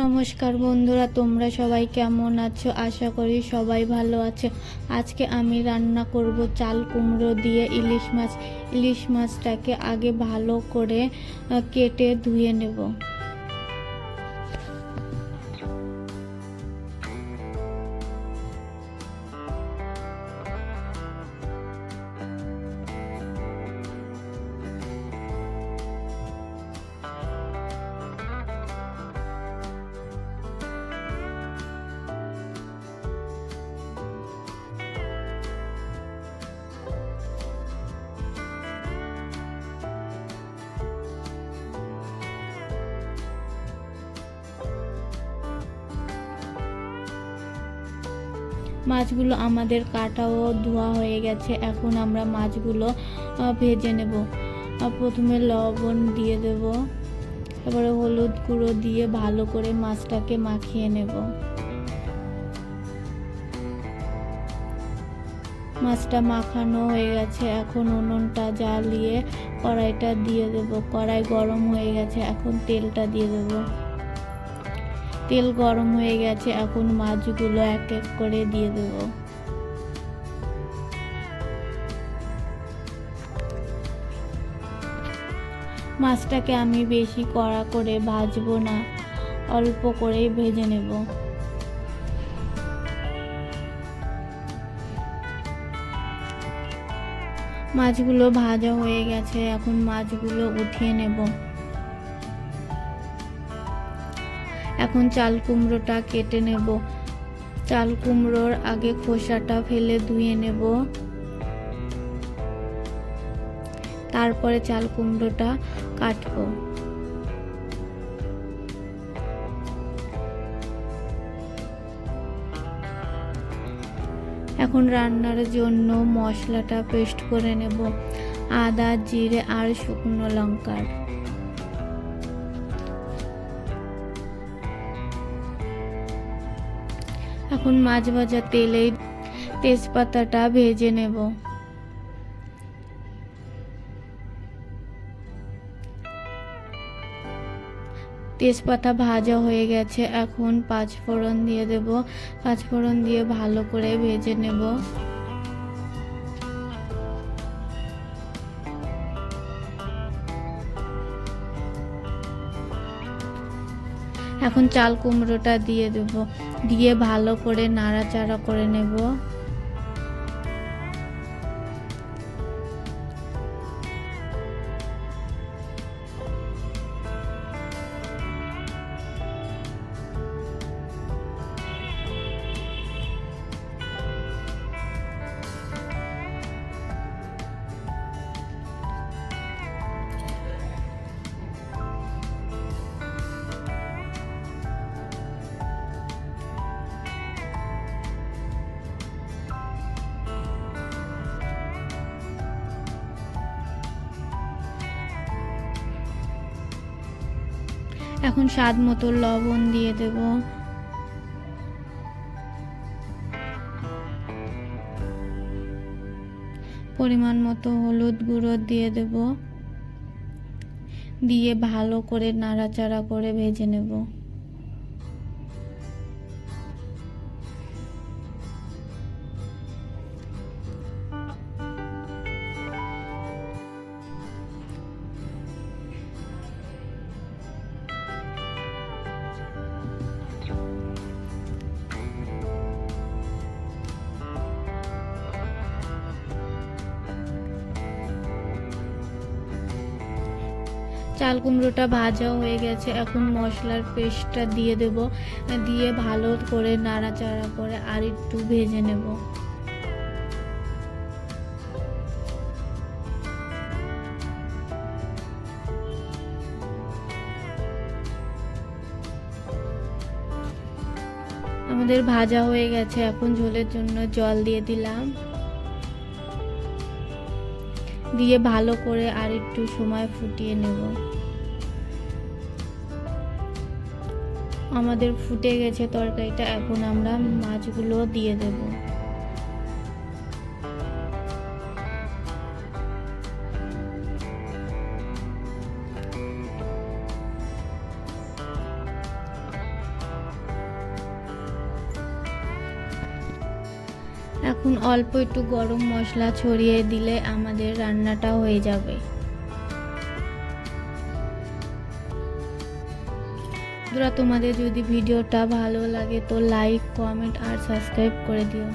নমস্কার বন্ধুরা, তোমরা সবাই কেমন আছো? আশা করি সবাই ভালো আছে। আজকে আমি রান্না করব চাল কুমড়ো দিয়ে ইলিশ মাছ। ইলিশ মাছটাকে আগে ভালো করে কেটে ধুয়ে নেব। মাছগুলো আমাদের কাটা ও ধোয়া হয়ে গেছে। এখন আমরা মাছগুলো ভেজে নেব। প্রথমে লবণ দিয়ে দেব, তারপরে হলুদ গুঁড়ো দিয়ে ভালো করে মাছটাকে মাখিয়ে নেব। মাছটা মাখানো হয়ে গেছে। এখন উনুনটা জ্বালিয়ে কড়াইটা দিয়ে দেব। কড়াই গরম হয়ে গেছে, এখন তেলটা দিয়ে দেব। তেল গরম হয়ে গেছে, এখন মাছগুলো এক এক করে দিয়ে দেব। মাছটাকে আমি বেশি কড়া করে ভাজবো না, অল্প করেই ভেজে নেব। মাছগুলো ভাজা হয়ে গেছে, এখন মাছগুলো উঠিয়ে নেব। এখন চাল কুমড়োটা কেটে নেব। চাল কুমড়োর আগে খোসাটা ফেলে ধুয়ে নেব, তারপরে চাল কুমড়োটা কাটবো। এখন রান্নার জন্য মশলাটা পেস্ট করে নেব। আদা, জিরে আর শুকনো লঙ্কার। এখন মাছ ভাজা তেলে তেজপাতাটা ভেজে নেব। তেজপাতা ভাজা হয়ে গেছে, এখন পাঁচফোড়ন দিয়ে দেব। পাঁচফোড়ন দিয়ে ভালো করে ভেজে নেব। এখন চাল কুমড়োটা দিয়ে দেব, দিয়ে ভালো করে নাড়াচাড়া করে নেব। এখন স্বাদ মতো লবণ দিয়ে দেব। পরিমাণ মতো হলুদ গুঁড়ো দিয়ে দেব, দিয়ে ভালো করে নাড়াচাড়া করে ভেজে নেব। চাল কুমড়োটা ভাজা হয়ে গেছে, এখন মশলার পেস্টটা দিয়ে দেব, দিয়ে ভালো করে নাড়াচাড়া করে আর একটু ভেজে নেব। আমাদের ভাজা হয়ে গেছে, এখন ঝোলের জন্য জল দিয়ে দিলাম, দিয়ে ভালো করে আর একটু সময় ফুটিয়ে নেব। আমাদের ফুটে গেছে তরকারিটা, এখন আমরা মাছগুলো দিয়ে দেব। এখন অল্প একটু গরম মশলা ছড়িয়ে দিলে আমাদের রান্নাটা হয়ে যাবে। বন্ধুরা, তোমাদের যদি ভিডিওটা ভালো লাগে তো লাইক, কমেন্ট আর সাবস্ক্রাইব করে দিও।